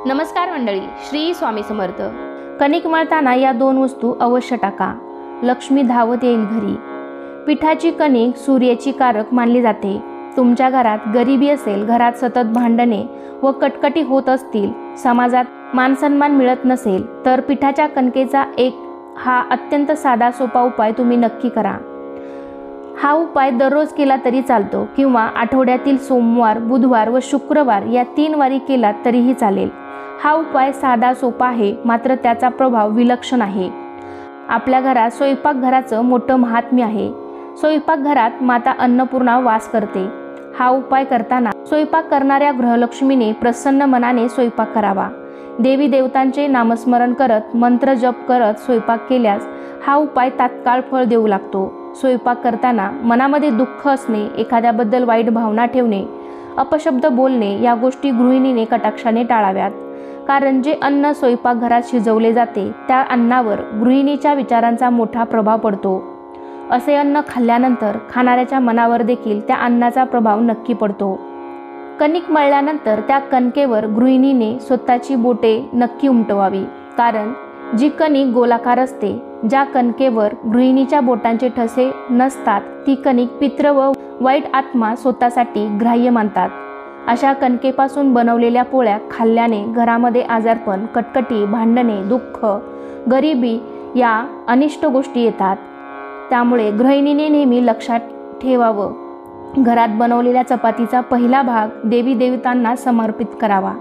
नमस्कार मंडळी, श्री स्वामी समर्थ। कणिक मळताना या दोन वस्तू अवश्य टाका, लक्ष्मी धावत येईल घरी। पिठाची कणिक सूर्याची कारक मानली जाते। तुमच्या घरात गरिबी असेल, घरात सतत भांडणे व कटकटी होत असतील, समाजात मानसन्मान मिळत नसेल, तर पिठाच्या कणकेचा हा अत्यंत साधा सोपा उपाय तुम्ही नक्की करा। हा उपाय दररोज केला तरी चालतो किंवा आठवड्यातील सोमवार, बुधवार व शुक्रवार या 3 वारी केला तरीही चालेल। हा उपाय साधा सोपा आहे, मात्र त्याचा प्रभाव विलक्षण आहे। आपल्या घरात स्वयंपाकघराचं मोठं महात्म्य आहे। स्वयंपाकघरात माता अन्नपूर्णा वास करते। हा उपाय करताना स्वयंपाक करणाऱ्या गृहलक्ष्मीने प्रसन्न मनाने स्वयंपाक करावा। देवी देवतांचे नामस्मरण करत, मंत्र जप करत स्वयंपाक केल्यास हा उपाय तात्काळ फळ देऊ लागतो। स्वयंपाक करताना मनामध्ये दुःख असणे, एखाद्याबद्दल वाईट भावना ठेवणे, अपशब्द बोलणे या गोष्टी गृहिणीने कटाक्षाने टाळाव्यात। कारण जे अन्न स्वयंपाकघरात शिजवले जाते त्या अन्नावर गृहिणीच्या विचारांचा मोठा प्रभाव पडतो। असे अन्न खाल्ल्यानंतर खाणाऱ्याच्या मनावर देखील त्या अन्नाचा प्रभाव नक्की पडतो। कणिक मळल्यानंतर त्या कणकेवर गृहिणीने स्वतःची बोटे नक्की उमटवावी। कारण जी कणिक गोलाकार असते, ज्या कणकेवर गृहिणीच्या बोटांचे ठसे नसतात, ती कणिक पित्र व वाईट आत्मा स्वतःसाठी ग्राह्य मानतात। अशा कणकेपासून बनवलेल्या पोळ्या खाल्ल्याने घरामध्ये आजारपण, कटकटी, भांडणे, दुःख, गरिबी या अनिष्ट गोष्टी येतात। त्यामुळे गृहिणीने नेहमी लक्षात ठेवावं, घरात बनवलेल्या चपातीचा पहिला भाग देवी देवतांना समर्पित करावा।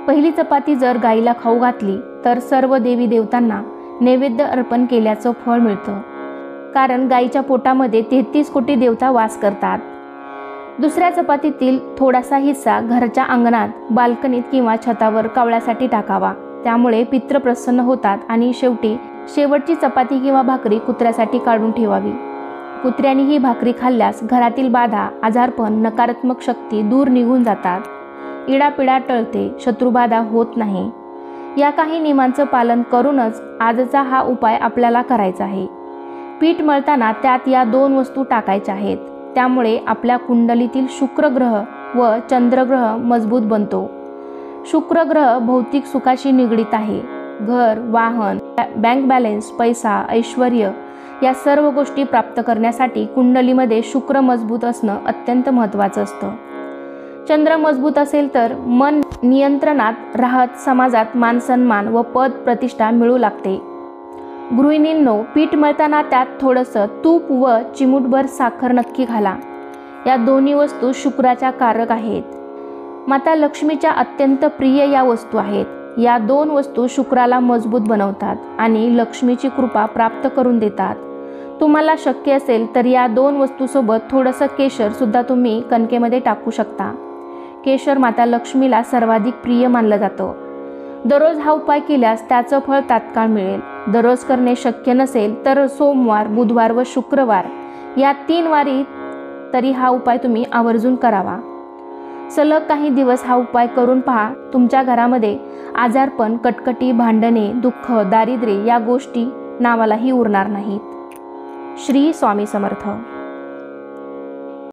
पहिली चपाती जर गाईला खाऊ घातली तर सर्व देवी देवतांना नैवेद्य अर्पण केल्याचं फळ मिळतं। कारण गाईच्या पोटामध्ये 33 कोटी देवता वास करतात। दुसऱ्या चपातीतील थोडासा हिस्सा घराच्या अंगणात, बाल्कनीत किंवा छतावर कावळ्यासाठी टाकावा। त्यामुळे पित्र प्रसन्न होतात आणि शेवटची चपाती किंवा भाकरी कुत्र्यासाठी काढून ठेवावी। कुत्र्याने ही भाकरी खाल्ल्यास घरातील बाधा, आजारपण, नकारात्मक शक्ती दूर निघून जातात, इडापिडा टळते, शत्रुबाधा होत नाही। या काही नियमांचं पालन करूनच आजचा हा उपाय आपल्याला करायचा आहे। पीठ मळताना त्यात या 2 वस्तू टाकायच्या आहेत। त्यामुळे आपल्या कुंडलीतील शुक्र ग्रह व चंद्र ग्रह मजबूत बनतो। शुक्र ग्रह भौतिक सुखाशी निगडित आहे। घर, वाहन, बँक बॅलन्स, पैसा, ऐश्वर्य या सर्व गोष्टी प्राप्त करण्यासाठी कुंडलीमध्ये शुक्र मजबूत असणं अत्यंत महत्त्वाचं असतं। चंद्र मजबूत असेल तर मन नियंत्रणात राहत समाजात मानसन्मान व पद प्रतिष्ठा मिळू लागते। गृहिणींनो, पीठ मळताना त्यात थोडंसं तूप व चिमूटभर साखर नक्की घाला। या दोन्ही वस्तू शुक्राच्या कारक आहेत। माता लक्ष्मीच्या अत्यंत प्रिय या वस्तू आहेत। या 2 वस्तू शुक्राला मजबूत बनवतात आणि लक्ष्मीची कृपा प्राप्त करून देतात। तुम्हाला शक्य असेल तर या 2 वस्तूसोबत थोडंसं केशर सुद्धा तुम्ही कणकेमध्ये टाकू शकता। केशर माता लक्ष्मीला सर्वाधिक प्रिय मानलं जातं। दररोज हा उपाय केल्यास त्याचं फळ तात्काळ मिळेल। दररोज करणे शक्य नसेल तर सोमवार, बुधवार व शुक्रवार या 3 वारी तरी हा उपाय तुम्ही आवर्जून करावा। सलग काही दिवस हा उपाय करून पहा, तुमच्या घरामध्ये आजारपण, कटकटी, भांडणे, दुःख, दारिद्र्य या गोष्टी नावालाही उरणार नाहीत। श्री स्वामी समर्थ।